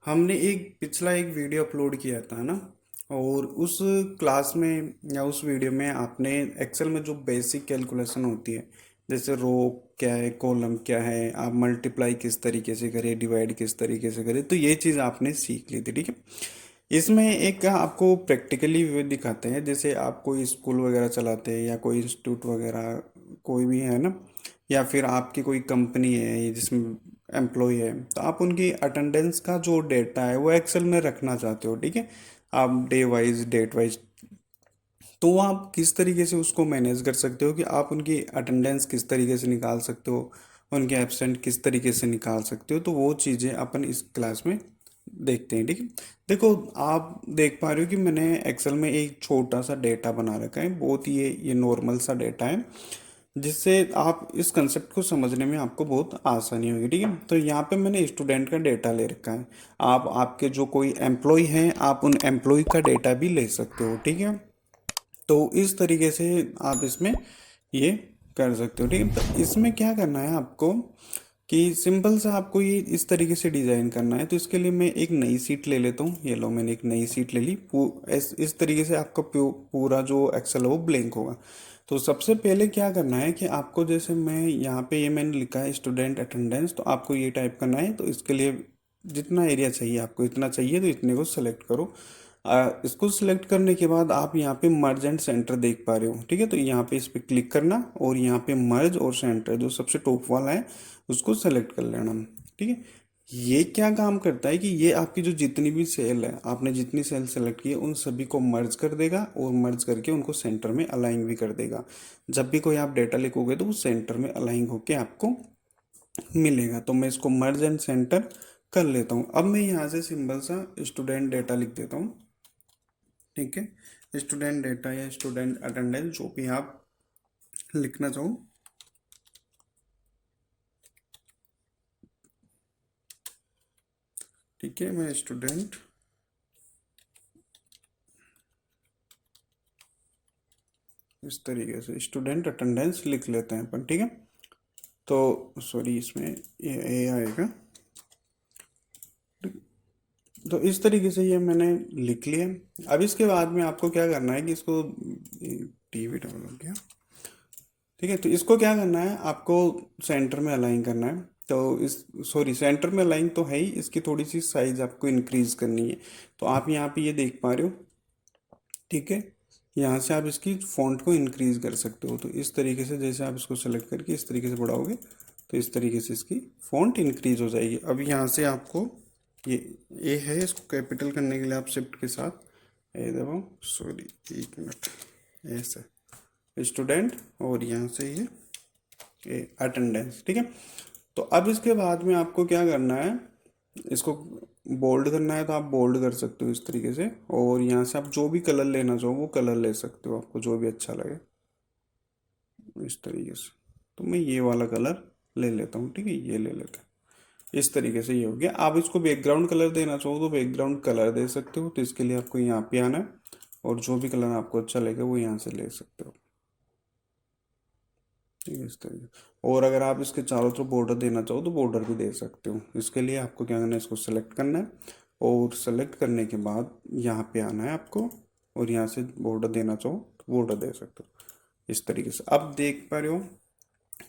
हमने एक पिछला एक वीडियो अपलोड किया था ना। और उस क्लास में या उस वीडियो में आपने एक्सेल में जो बेसिक कैलकुलेशन होती है, जैसे रो क्या है, कॉलम क्या है, आप मल्टीप्लाई किस तरीके से करें, डिवाइड किस तरीके से करें, तो ये चीज़ आपने सीख ली थी। ठीक है। इसमें एक आपको प्रैक्टिकली वे दिखाते हैं, जैसे आप कोई स्कूल वगैरह चलाते हैं या कोई इंस्टीट्यूट वगैरह कोई भी है ना, या फिर आपकी कोई कंपनी है जिसमें एम्प्लॉय है, तो आप उनकी अटेंडेंस का जो डेटा है वो एक्सेल में रखना चाहते हो। ठीक है। आप डे वाइज डेट वाइज, तो आप किस तरीके से उसको मैनेज कर सकते हो कि आप उनकी अटेंडेंस किस तरीके से निकाल सकते हो, उनके एब्सेंट किस तरीके से निकाल सकते हो, तो वो चीज़ें अपन इस क्लास में देखते हैं। ठीक है। देखो, आप देख पा रहे हो कि मैंने एक्सेल में एक छोटा सा डेटा बना रखा है, बहुत ही ये नॉर्मल सा डेटा है, जिससे आप इस कंसेप्ट को समझने में आपको बहुत आसानी होगी। ठीक है। तो यहाँ पे मैंने स्टूडेंट का डेटा ले रखा है। आप आपके जो कोई एम्प्लॉय हैं, आप उन एम्प्लॉय का डेटा भी ले सकते हो। ठीक है। तो इस तरीके से आप इसमें ये कर सकते हो। ठीक है। तो इसमें क्या करना है आपको कि सिंपल सा आपको ये इस तरीके से डिज़ाइन करना है। तो इसके लिए मैं एक नई सीट ले लेता हूँ। ये लो, मैंने एक नई सीट ले ली। इस तरीके से आपका पूरा जो एक्सेल है वो ब्लैंक होगा। तो सबसे पहले क्या करना है कि आपको, जैसे मैं यहाँ पे ये मैंने लिखा है स्टूडेंट अटेंडेंस, तो आपको ये टाइप करना है। तो इसके लिए जितना एरिया चाहिए आपको, इतना चाहिए तो इतने को सेलेक्ट करो। इसको सिलेक्ट करने के बाद आप यहाँ पे मर्ज एंड सेंटर देख पा रहे हो। ठीक है। तो यहाँ पे इस पे क्लिक करना और यहाँ पे मर्ज और सेंटर जो सबसे टॉप वाला है उसको सेलेक्ट कर लेना। ठीक है। ये क्या काम करता है कि ये आपकी जो जितनी भी सेल है, आपने जितनी सेल सेलेक्ट की है उन सभी को मर्ज कर देगा और मर्ज करके उनको सेंटर में अलाइन भी कर देगा। जब भी कोई आप डेटा लिखोगे तो वो सेंटर में अलाइन होके आपको मिलेगा। तो मैं इसको मर्ज एंड सेंटर कर लेता हूँ। अब मैं यहाँ से सिंपल सा स्टूडेंट डेटा लिख देता हूँ। ठीक है। स्टूडेंट डेटा या स्टूडेंट अटेंडेंस जो भी आप लिखना चाहो। ठीक है। मैं स्टूडेंट इस तरीके से स्टूडेंट अटेंडेंस लिख लेते हैं अपन। ठीक है। तो सॉरी, इसमें ये ए आएगा। तो इस तरीके से ये मैंने लिख लिया। अब इसके बाद में आपको क्या करना है कि इसको टीवी डबल हो गया। ठीक है। तो इसको क्या करना है आपको, सेंटर में अलाइन करना है। तो इस सॉरी, सेंटर में अलाइन तो है ही, इसकी थोड़ी सी साइज आपको इंक्रीज करनी है। तो आप यहाँ पे ये देख पा रहे हो। ठीक है। यहाँ से आप इसकी फॉन्ट को इंक्रीज कर सकते हो। तो इस तरीके से जैसे आप इसको सेलेक्ट करके इस तरीके से बढ़ाओगे तो इस तरीके से इसकी फॉन्ट इंक्रीज हो जाएगी। अब यहाँ से आपको ये ए है, इसको कैपिटल करने के लिए आप शिफ्ट के साथ ए दबाओ। सॉरी, एक मिनट। ऐसा स्टूडेंट और यहाँ से ये अटेंडेंस। ठीक है। तो अब इसके बाद में आपको क्या करना है, इसको बोल्ड करना है तो आप बोल्ड कर सकते हो इस तरीके से। और यहाँ से आप जो भी कलर लेना चाहो वो कलर ले सकते हो, आपको जो भी अच्छा लगे इस तरीके से। तो मैं ये वाला कलर ले लेता हूँ। ठीक है। ये ले लेते हैं। इस तरीके से ये हो गया। आप इसको बैकग्राउंड कलर देना चाहो तो बैकग्राउंड कलर दे सकते हो। तो इसके लिए आपको यहाँ पे आना है और जो भी कलर आपको अच्छा लगे वो यहाँ से ले सकते हो। ठीक है। इस तरीके। और अगर आप इसके चारों तरफ बॉर्डर देना चाहो तो बॉर्डर भी दे सकते हो। इसके लिए आपको क्या करना है, इसको सेलेक्ट करना है और सेलेक्ट करने के बाद यहाँ पे आना है आपको और यहाँ से बॉर्डर देना चाहो तो बॉर्डर दे सकते हो इस तरीके से। अब देख पा रहे हो,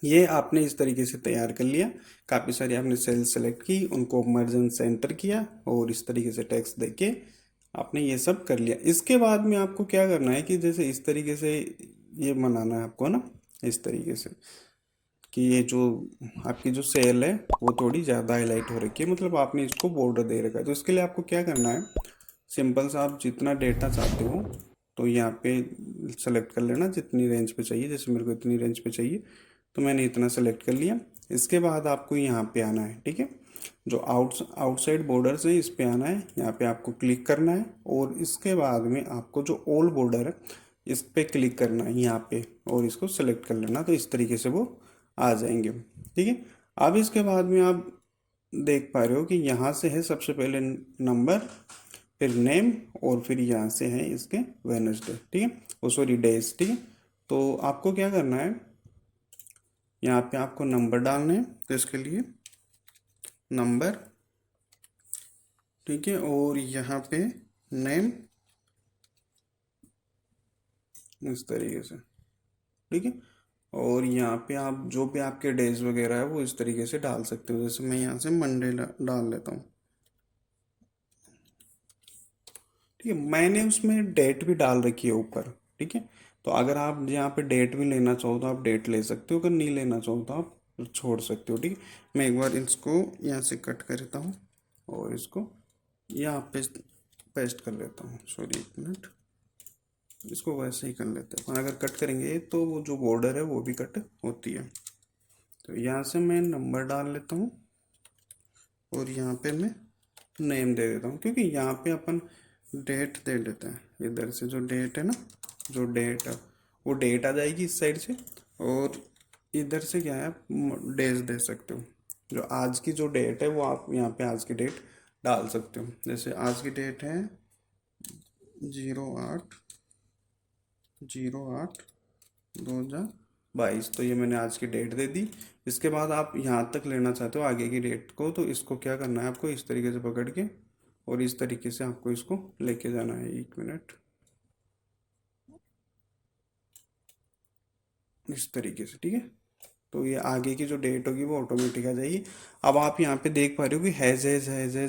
ये आपने इस तरीके से तैयार कर लिया। काफ़ी सारी आपने सेल सेलेक्ट की, उनको मर्जन सेंटर किया और इस तरीके से टेक्स्ट देके आपने ये सब कर लिया। इसके बाद में आपको क्या करना है कि जैसे इस तरीके से ये बनाना है आपको ना, इस तरीके से कि ये जो आपकी जो सेल है वो थोड़ी ज़्यादा हाईलाइट हो रखी है, मतलब आपने इसको बॉर्डर दे रखा है। तो इसके लिए आपको क्या करना है, सिंपल सा आप जितना डेटा चाहते हो तो यहाँ पे सेलेक्ट कर लेना जितनी रेंज पे चाहिए। जैसे मेरे को इतनी रेंज पे चाहिए तो मैंने इतना सेलेक्ट कर लिया। इसके बाद आपको यहाँ पे आना है। ठीक है। जो आउटसाइड बॉर्डर्स है इस पे आना है, यहाँ पे आपको क्लिक करना है और इसके बाद में आपको जो ऑल बॉर्डर है इस पे क्लिक करना है यहाँ पे और इसको सेलेक्ट कर लेना। तो इस तरीके से वो आ जाएंगे। ठीक है। अब इसके बाद में आप देख पा रहे हो कि यहाँ से है सबसे पहले नंबर, फिर नेम और फिर यहाँ से है इसके वेडनेसडे। ठीक है। वो सॉरी डेज। ठीक है। तो आपको क्या करना है, यहाँ पे आपको नंबर डालना है। तो इसके लिए नंबर ठीक है, और यहाँ पे नेम इस तरीके से, ठीक है। और यहाँ पे आप जो भी आपके डेज वगैरह है वो इस तरीके से डाल सकते हो। जैसे मैं यहाँ से मंडे डाल लेता हूँ, ठीक है। मैंने उसमें डेट भी डाल रखी है ऊपर, ठीक है। तो अगर आप यहाँ पे डेट भी लेना चाहो तो आप डेट ले सकते हो, अगर नहीं लेना चाहो तो आप छोड़ सकते हो, ठीक है। मैं एक बार इसको यहाँ से कट कर देता हूँ और इसको यहाँ पे पेस्ट कर लेता हूँ। सॉरी, एक मिनट, इसको वैसे ही कर लेते हैं। अगर कट करेंगे तो वो जो बॉर्डर है वो भी कट होती है। तो यहाँ से मैं नंबर डाल लेता हूँ और यहाँ पे मैं नेम दे देता हूँ, क्योंकि यहाँ पे अपन डेट दे देते हैं। इधर से जो डेट है ना, जो डेट है वो डेट आ जाएगी इस साइड से, और इधर से क्या है, आप डेज दे सकते हो। जो आज की जो डेट है वो आप यहाँ पे आज की डेट डाल सकते हो। जैसे आज की डेट है 08/08/2022, तो ये मैंने आज की डेट दे दी। इसके बाद आप यहाँ तक लेना चाहते हो आगे की डेट को, तो इसको क्या करना है आपको, इस तरीके से पकड़ के और इस तरीके से आपको इसको लेके जाना है। एक मिनट, इस तरीके से, ठीक है। तो ये आगे की जो डेट होगी वो ऑटोमेटिक आ जाएगी। अब आप यहाँ पे देख पा रहे हो कि हैज़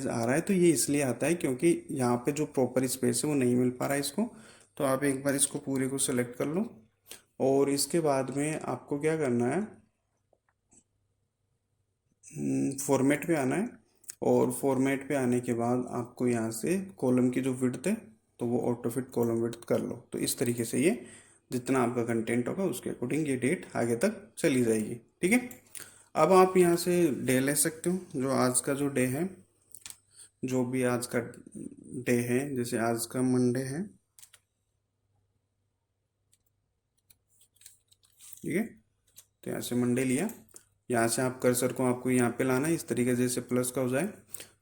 आ रहा है, तो ये इसलिए आता है क्योंकि यहाँ पे जो प्रॉपर स्पेस है वो नहीं मिल पा रहा है इसको। तो आप एक बार इसको पूरे को सेलेक्ट कर लो और इसके बाद में आपको क्या करना है, फॉर्मेट पे आना है। और फॉर्मेट पे आने के बाद आपको यहाँ से कॉलम की जो विड्थ है तो वो ऑटो फिट कॉलम विड्थ कर लो। तो इस तरीके से ये जितना आपका कंटेंट होगा उसके अकॉर्डिंग ये डेट आगे तक चली जाएगी, ठीक है। अब आप यहाँ से डे ले सकते हो, जो आज का जो डे है, जो भी आज का डे है, जैसे आज का मंडे है, ठीक है। तो यहाँ से मंडे लिया, यहाँ से आप कर्सर को आपको यहाँ पे लाना है इस तरीके से, जैसे प्लस का हो जाए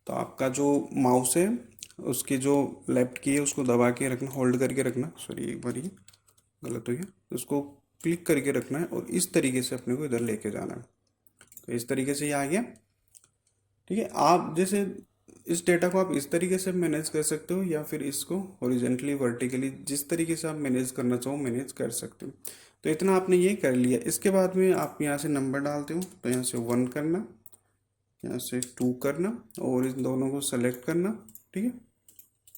तो आपका जो माउस है उसकी जो लेफ्ट की है उसको दबा के रखना, होल्ड करके रखना। सॉरी, एक बार ये गलत हो गया, तो उसको क्लिक करके रखना है और इस तरीके से अपने को इधर लेके जाना है। तो इस तरीके से ये आ गया, ठीक है। आप जैसे इस डेटा को आप इस तरीके से मैनेज कर सकते हो या फिर इसको हॉरिजेंटली वर्टिकली जिस तरीके से आप मैनेज करना चाहो मैनेज कर सकते हो। तो इतना आपने ये कर लिया। इसके बाद में आप यहाँ से नंबर डालते हो तो यहाँ से 1 करना, यहाँ से 2 करना और इन दोनों को सेलेक्ट करना, ठीक है।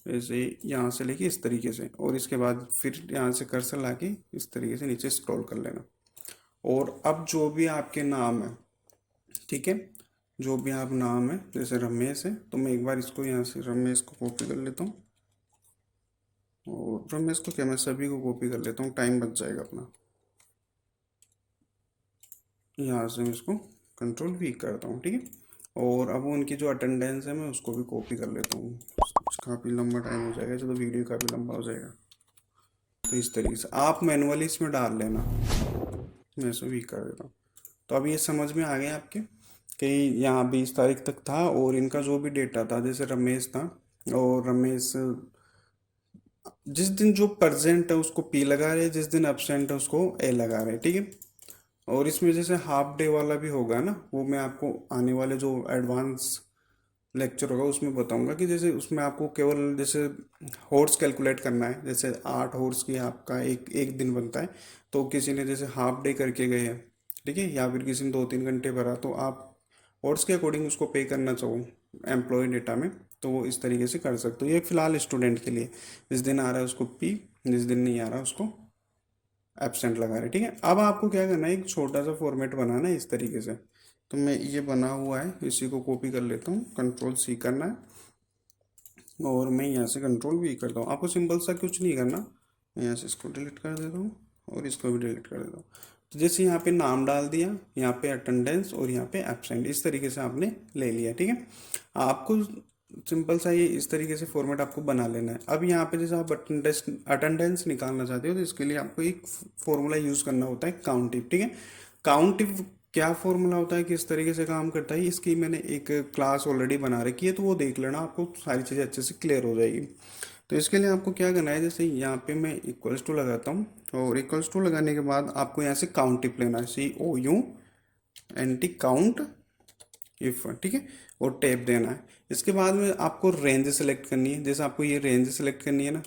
ऐसे यहाँ से लेके इस तरीके से, और इसके बाद फिर यहाँ से कर्सर लाके इस तरीके से नीचे स्क्रॉल कर लेना। और अब जो भी आपके नाम है, ठीक है, जो भी आप नाम है, जैसे रमेश है तो मैं एक बार इसको यहाँ से रमेश को कॉपी कर लेता हूँ, और रमेश को क्या, मैं सभी को कॉपी कर लेता हूँ, टाइम बच जाएगा अपना। यहाँ से मैं इसको कंट्रोल V करता हूँ, ठीक है। और अब उनकी जो अटेंडेंस है मैं उसको भी कॉपी कर लेता हूँ, काफ़ी लंबा टाइम हो जाएगा, चलो वीडियो काफ़ी लंबा हो जाएगा। तो इस तरीके से आप मैनुअली इसमें डाल लेना, मैं इसको V कर देता हूँ। तो अब ये समझ में आ गया आपके कि यहाँ 20 तारीख तक था और इनका जो भी डेटा था, जैसे रमेश था, और रमेश जिस दिन जो प्रेजेंट है उसको P लगा रहे हैं, जिस दिन एब्सेंट है उसको A लगा रहे हैं, ठीक है। और इसमें जैसे हाफ डे वाला भी होगा ना, वो मैं आपको आने वाले जो एडवांस लेक्चर होगा उसमें बताऊंगा कि जैसे उसमें आपको केवल जैसे हॉर्स कैलकुलेट करना है। जैसे 8 हॉर्स की आपका एक एक दिन बनता है, तो किसी ने जैसे हाफ डे करके गए हैं, ठीक है, या फिर किसी ने 2-3 घंटे भरा, तो आप हॉर्स के अकॉर्डिंग उसको पे करना चाहो एम्प्लॉय डेटा में, तो वो इस तरीके से कर सकते हो। ये फिलहाल स्टूडेंट के लिए, जिस दिन आ रहा है उसको P, जिस दिन नहीं आ रहा उसको एब्सेंट लगा रहे, ठीक है। अब आपको क्या करना है, एक छोटा सा फॉर्मेट बनाना है इस तरीके से। तो मैं ये बना हुआ है, इसी को कॉपी कर लेता हूँ, कंट्रोल C करना है और मैं यहाँ से कंट्रोल V करता हूँ। आपको सिंपल सा कुछ नहीं करना, मैं यहाँ से इसको डिलीट कर देता हूँ और इसको भी डिलीट कर देता हूँ। तो जैसे यहाँ पे नाम डाल दिया, यहाँ पे अटेंडेंस और यहाँ पे एब्सेंट, इस तरीके से आपने ले लिया, ठीक है। आपको सिंपल सा ये इस तरीके से फॉर्मेट आपको बना लेना है। अब यहाँ पे जैसे आप अटेंडेंस निकालना चाहते हो तो इसके लिए आपको एक फॉर्मूला यूज़ करना होता है, काउंटिव, ठीक है। काउंटिव क्या फॉर्मूला होता है, किस तरीके से काम करता है, इसकी मैंने एक क्लास ऑलरेडी बना रखी है, तो वो देख लेना, आपको सारी चीज़ें अच्छे से क्लियर हो जाएगी। तो इसके लिए आपको क्या करना है, जैसे यहाँ पे मैं इक्वल्स टू लगाता हूँ और इक्वल्स टू लगाने के बाद आपको यहाँ से काउंटिव लेना है, COUNT काउंट इफ, ठीक है। और टैब देना है। इसके बाद में आपको रेंज सेलेक्ट करनी है। जैसे आपको ये रेंज सेलेक्ट करनी है ना,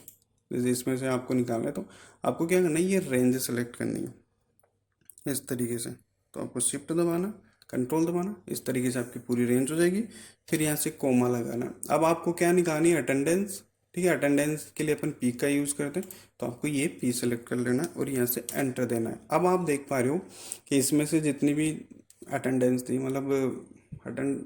जैसे इसमें से आपको निकालना है तो आपको क्या करना है, ये रेंज सेलेक्ट करनी है इस तरीके से। तो आपको शिफ्ट दबाना, कंट्रोल दबाना, इस तरीके से आपकी पूरी रेंज हो जाएगी। फिर यहाँ से कोमा लगाना। अब आपको क्या निकालनी है, अटेंडेंस। ठीक है, अटेंडेंस के लिए अपन पी का यूज़ करते हैं, तो आपको ये पी सेलेक्ट कर लेना है और यहाँ से एंटर देना है। अब आप देख पा रहे हो कि इसमें से जितनी भी अटेंडेंस थी, मतलब अटेंड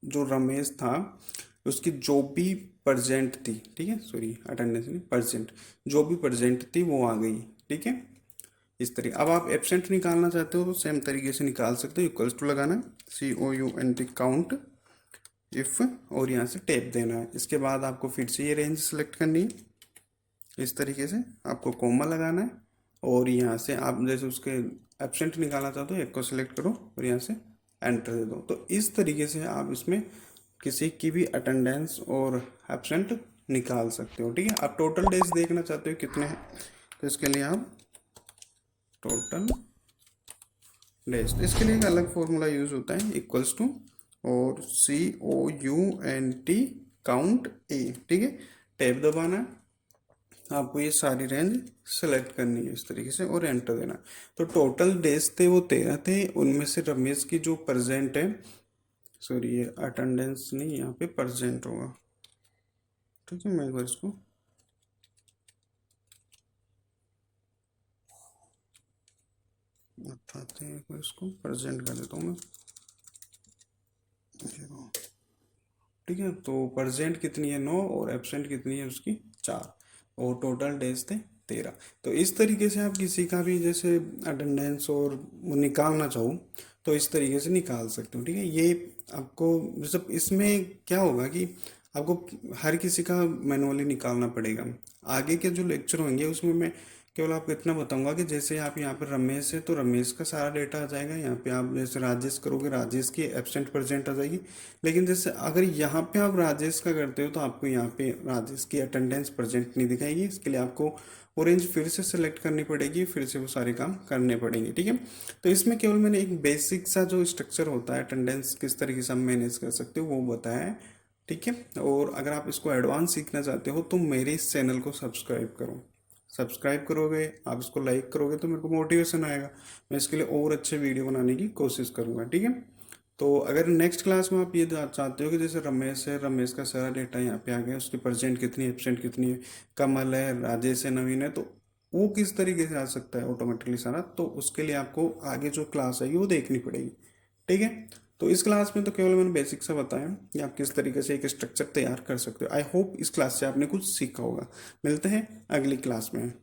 जो रमेश था उसकी जो भी परसेंट थी, ठीक है, सॉरी अटेंडेंस नहीं, परसेंट, जो भी परसेंट थी वो आ गई। ठीक है, इस तरीके। अब आप एब्सेंट निकालना चाहते हो तो सेम तरीके से निकाल सकते हो, इक्वल्स टू लगाना है, COUNT काउंट इफ, और यहाँ से टैब देना है। इसके बाद आपको फिर से ये रेंज सेलेक्ट करनी है, इस तरीके से आपको कोमा लगाना है और यहाँ से आप जैसे उसके एब्सेंट निकालना चाहते हो, एक को सिलेक्ट करो और यहाँ से एंटर दे दो। तो इस तरीके से आप इसमें किसी की भी अटेंडेंस और एब्सेंट निकाल सकते हो। ठीक है, आप टोटल डेज देखना चाहते हो कितने हैं, तो इसके लिए आप टोटल डेज, तो इसके लिए एक अलग फॉर्मूला यूज होता है, इक्वल्स टू और COUNT काउंट ए। ठीक है, टैब दबाना है, आपको ये सारी रेंज सेलेक्ट करनी है इस तरीके से और एंटर देना। तो टोटल डेज थे वो 13 थे, उनमें से रमेश की जो परसेंट है, सॉरी ये अटेंडेंस नहीं, यहाँ पे परसेंट होगा। ठीक है, मैं एक बार इसको उठाते हैं, इसको प्रेजेंट कर देता हूँ मैं। ठीक है, तो परसेंट कितनी है 9 और एब्सेंट कितनी है उसकी 4, और टोटल डेज थे 13। तो इस तरीके से आप किसी का भी जैसे अटेंडेंस और वो निकालना चाहो तो इस तरीके से निकाल सकते हो। ठीक है, ये आपको जैसे इसमें क्या होगा कि आपको हर किसी का मैनुअली निकालना पड़ेगा। आगे के जो लेक्चर होंगे उसमें मैं केवल आपको इतना बताऊंगा कि जैसे आप यहाँ पर रमेश है तो रमेश का सारा डेटा आ जाएगा, यहाँ पे आप जैसे राजेश करोगे राजेश की एब्सेंट परसेंट आ जाएगी। लेकिन जैसे अगर यहाँ पे आप राजेश का करते हो तो आपको यहाँ पे राजेश की अटेंडेंस परसेंट नहीं दिखाएगी। इसके लिए आपको ऑरेंज फिर से सेलेक्ट करनी पड़ेगी, फिर से वो सारे काम करने पड़ेंगे। ठीक है, तो इसमें केवल मैंने एक बेसिक सा जो स्ट्रक्चर होता है अटेंडेंस किस तरीके से हम मैनेज कर सकते हो वो बताया है। ठीक है, और अगर आप इसको एडवांस सीखना चाहते हो तो मेरे इस चैनल को सब्सक्राइब करो। सब्सक्राइब करोगे, आप इसको लाइक करोगे तो मेरे को मोटिवेशन आएगा, मैं इसके लिए और अच्छे वीडियो बनाने की कोशिश करूँगा। ठीक है, तो अगर नेक्स्ट क्लास में आप ये चाहते हो कि जैसे रमेश है, रमेश का सारा डेटा यहाँ पे आ गया, उसकी परसेंट कितनी है, एब्सेंट कितनी है, कमल है, राजेश है, नवीन है, तो वो किस तरीके से आ सकता है ऑटोमेटिकली सारा, तो उसके लिए आपको आगे जो क्लास आएगी वो देखनी पड़ेगी। ठीक है, तो इस क्लास में तो केवल मैंने बेसिक सा बताया कि आप किस तरीके से एक स्ट्रक्चर तैयार कर सकते हो। आई होप इस क्लास से आपने कुछ सीखा होगा। मिलते हैं अगली क्लास में।